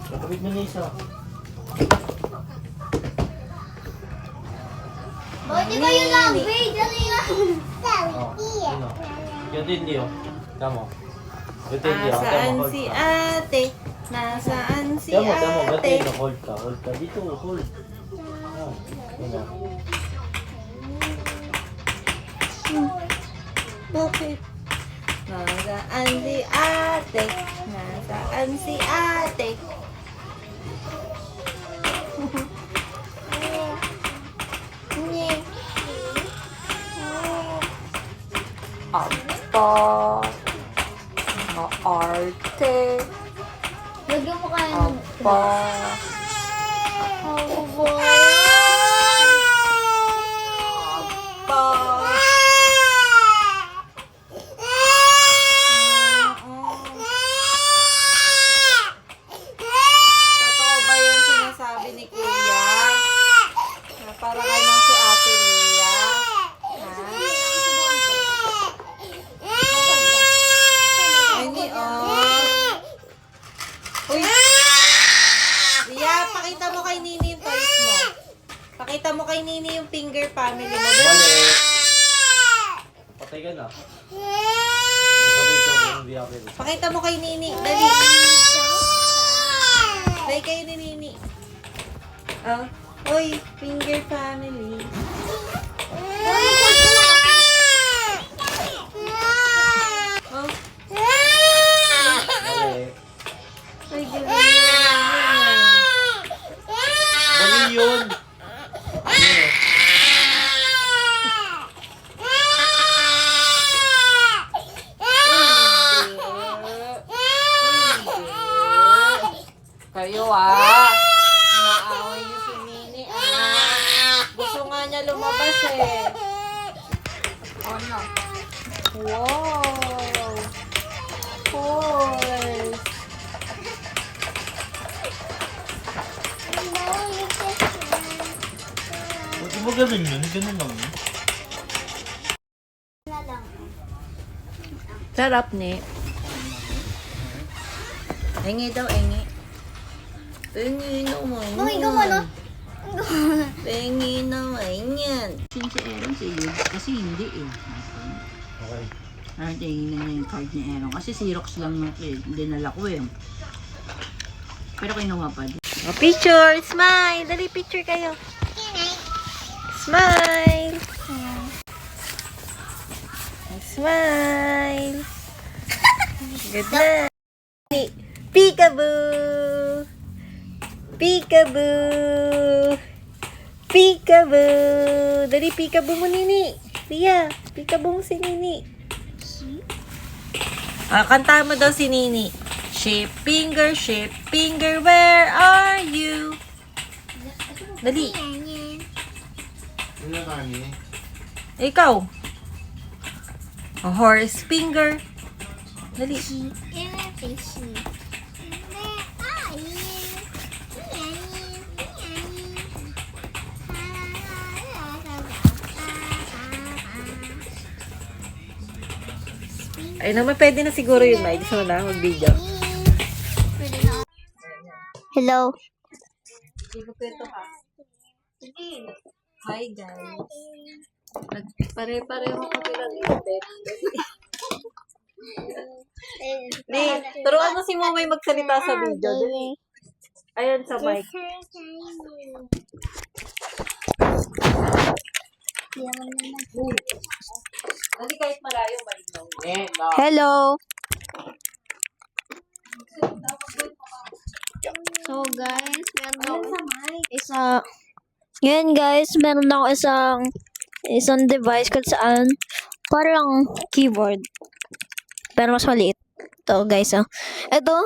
Kapit mo na isa. Buti kayo lang, babe. Dali lang. Oh, ano? Yan din niyo. Tama. Gatin niyo. Nasaan si ate? Nasaan si Tama, ate? gatin. Hold ka. Hold ka. Dito, hold. Oh, ano? Bakit? Nasaan si ate? Nasaan si ate? Apa? Maarte? Lagyan mo kayo ng... Apa? Oh, boy. Apa? Totoo ba yung sinasabi ni Kuya? Na para kay nang si Ate Ria? Ha? Ay, ni Uy! Ria, pakita mo kay Nini yung toys mo. Pakita mo kay Nini yung finger family mo. Mali. Patay ka na. Kapit ko. Hindi ako. Pakita mo kay Nini. Dali. Dali kayo ni Nini. Oh. Uy, finger family. Oh. Mali. Ay, gano'n. Mali yun. Kayo naaway niyo si Nini Gusto nga niya lumabas eh. Ano? Wow! Horse! Ba't mo ganun yun? Ganun lang yun. Sarap ni. Engi daw, engi. Pengi naman Uy, gumano. Pengi naman yan. Si Aaron sige, kasi hindi eh. Okay. Ay, tingnan niya yung card ni Aaron. Kasi Xerox lang yung dinala ko eh. Pero kinuha pa din. Oh, picture! Smile! Dali, picture kayo. Smile! Smile! Good night! Peekaboo! Peekaboo! Peekaboo! Dali, peekaboo mo, Nini. Ria, peekaboo mo si Nini. Kanta mo daw si Nini. Shape finger, where are you? Dali. Ano na kami? Ikaw. A horse finger. Dali. Ay naman, pwede na siguro yun, Mike. Gusto mo na mag-video. Hello. Hi, guys. Pare-pareho kami lang ibet. Di, turuan mo si Momay magsalita sa video. Dali. Ayan sa mic. Dali kahit malayo, malinaw. Hello. So guys, meron ako ngayon guys, meron ako isang device kung saan parang keyboard. Pero mas maliit. Ito guys, Ito,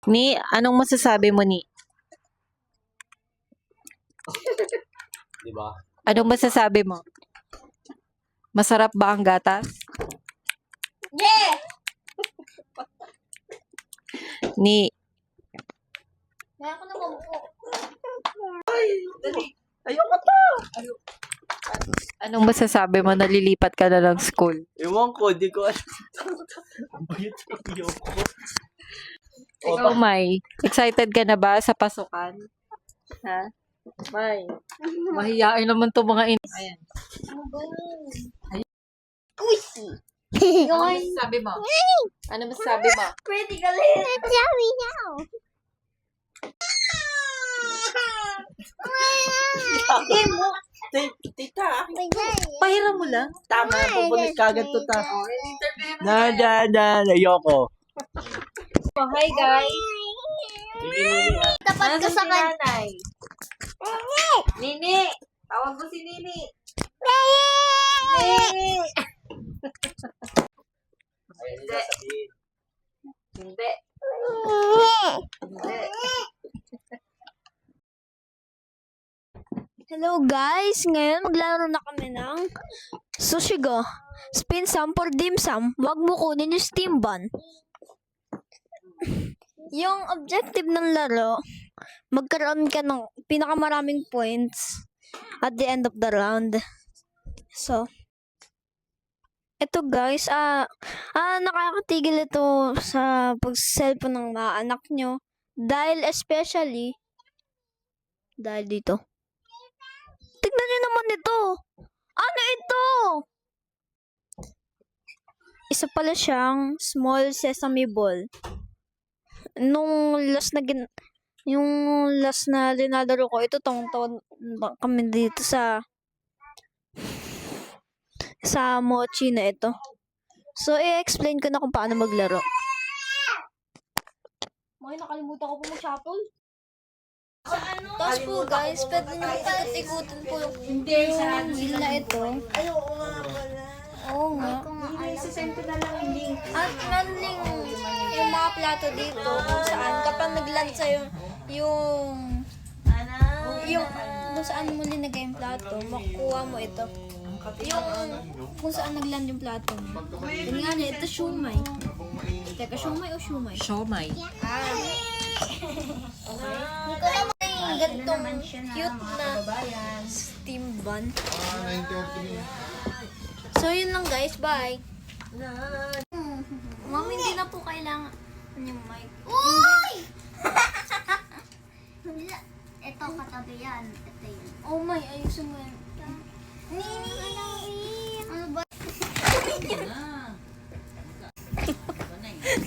Ni, anong masasabi mo, Ni? Diba? Anong masasabi mo? Masarap ba ang gatas? yeah! Ni, Kaya ako naman po. ayoko to! Anong masasabi mo? Nalilipat ka na ng school. Ewan ko, di ko alam. Ang bayot ko. Ikaw, May. Excited ka na ba sa pasukan? Ha? May. Mahiyain naman to mga Ayan. Ano masasabi mo? Ano masasabi mo? Pretty galit. Sabi niya. Tita, Pahiram mo lang. tama, pupulit kagad to ta. Ayoko. Oh, hi, guys. Tapat ko sa kanya. nanay? Nini! Tawag mo si Nini. Nini! Hindi. Hindi. Hindi. Hello guys, ngayon maglaro na kami ng Sushigo. Spin some for dim sum. Huwag mo kunin yung steam bun. Yung objective ng laro, magkaroon ka ng pinakamaraming points at the end of the round. So, ito guys, nakakatigil ito sa pag-cellphone ng mga anak nyo. Dahil dito. Tignan nyo naman ito. Ano ito? Isa pala siyang small sesame ball. Yung last na linalaro ko, ito tawag kami dito sa mochi na ito. So, i-explain ko na kung paano maglaro. May nakalimutan ko po mag-shuffle. Tapos po guys, pwede nyo ikot-ikutin po yung wheel na ito. Ay, oo nga pala. Oo nga. Sisend ko na lang yung link. At meron ding yung mga plato dito kung saan kapag nag-land sa'yo yung kung saan mo linagay yung plato, makukuha mo ito. Yung kung saan nag-land yung plato mo. Yun nga niya, ito shumai. Teka, shumai o shumai? Siomay. Hindi ko naman yung ganitong cute na steam bun. So, yun lang guys. Bye! Mami, hindi na po kailangan yung mic. Uy! Ito katabi yan. Ito yun. Oh my, ayusin mo yan. Ano ba?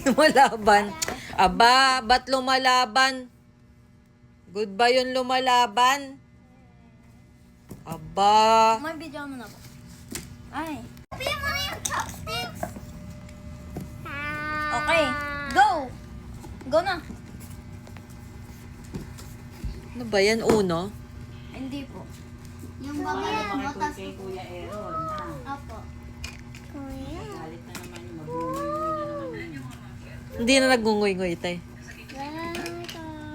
Lumalaban. Aba, ba't lumalaban? Good ba yun lumalaban? Aba. May video mo na po. Ay. Sabihin mo na yung chopsticks! Okay. Go! Go na. Ano ba yan, uno? Hindi po. Yung babayan mo, tas... Opo. Hindi na nagngungoy-ngoy, tay.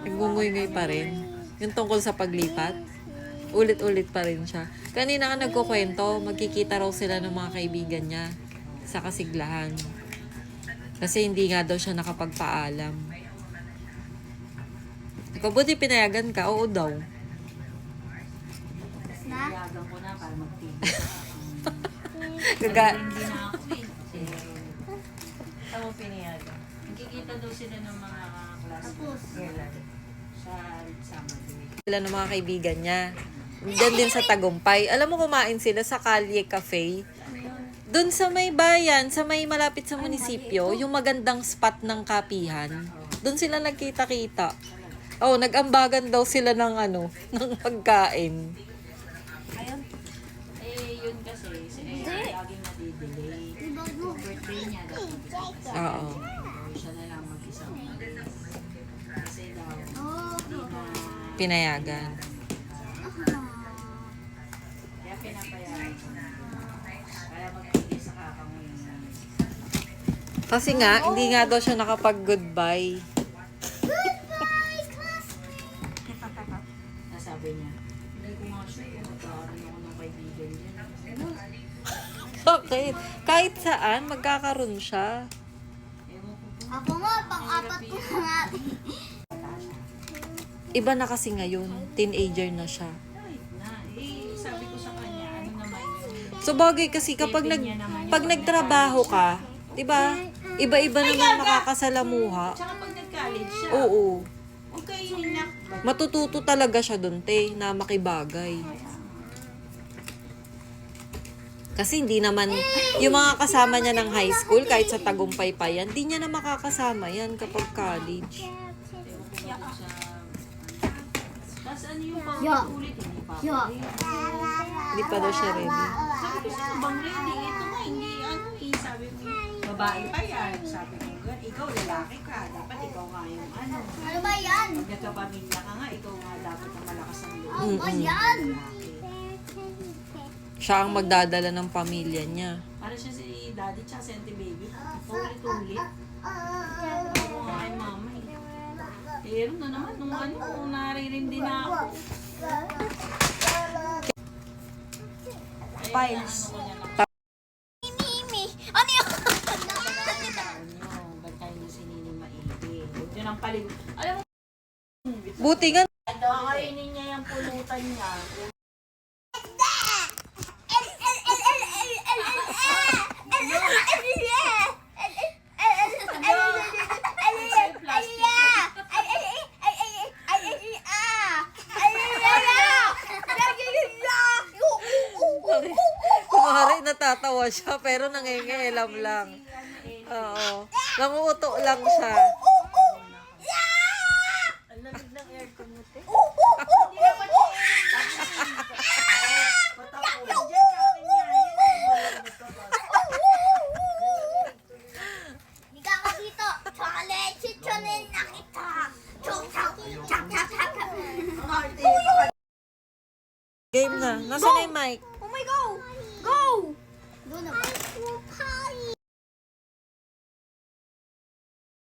Nagngungoy-ngoy pa rin. Yung tungkol sa paglipat. Ulit-ulit pa rin siya. Kanina ka nagkukwento, magkikita raw sila ng mga kaibigan niya sa kasiglahan. Kasi hindi nga daw siya nakapagpaalam. Ikaw, buti pinayagan ka? Oo daw. Na? Gaga. Nakikita daw sila ng mga Tapos. Sila ng mga kaibigan niya. Diyan din sa Tagumpay. Alam mo, kumain sila sa Kalye Cafe. Doon sa may bayan, sa may malapit sa munisipyo, yung magandang spot ng kapihan. Doon sila nagkita-kita. Oh, nag-ambagan daw sila ng ng pagkain. yun kasi, laging nadidelay. Birthday niya, Oo. siya na lang mag-isa. Kasi daw, Oh. Pinayagan. kaya pinapayagan ko na. Kaya magpili sa kakanguyan. Kasi nga, hindi nga daw siya nakapag-goodbye. Nasabi niya, hindi ko nga siya kung magkakaroon ako ng kaibigan niya. Bakit? Kahit saan, magkakaroon siya. Ako nga, pang-apat ko na nga. Iba na kasi ngayon, teenager na siya. Sabi ko sa kanya, ano naman yun? So bagay kasi kapag pag nagtrabaho ka, 'di ba? Iba-iba naman makakasalamuha. Tsaka pag college siya. Oo. Huwag kayo hinak. Matututo talaga siya dun, te, na makibagay. Kasi hindi naman, yung mga kasama niya ng high school, kahit sa tagumpay pa yan, hindi niya na makakasama yan kapag college. Tapos ano yung Ya. paulit? Hindi pa. Ya. Hindi pa daw siya ready. Sabi ko sa bang ready, ito nga, hindi ano eh. Sabi ko, babae pa yan. Sabi ko, ikaw lalaki ka. Dapat ikaw nga yung ano. Ano ba yan? Pag nagkapamilya ka nga, ikaw nga dapat na malakas ang loob. Ano ba yan? Siya ang magdadala ng pamilya niya. Para siya si daddy tsaka si auntie baby. Ulit-ulit. Ako nga kay mama eh. Pero na naman, nung ano, nung naririndi na ako. Piles. Mimi. Ano yun? Ba't tayo niya si Nini maigi? Huwag niyo nang palig. Alam mo, Buti nga, kakainin niya yung pulutan niya. kumari natatawa siya, pero nangingialam lang. Oo. Nanguuto lang siya. Ang lamig ng aircon mo, te. Ika ka dito. Chocolate. Chichonin na kita. Chok, chok, chok, chok, chok. Game na. Nasaan na yung mic? Oh my go! Go! Doon na ba?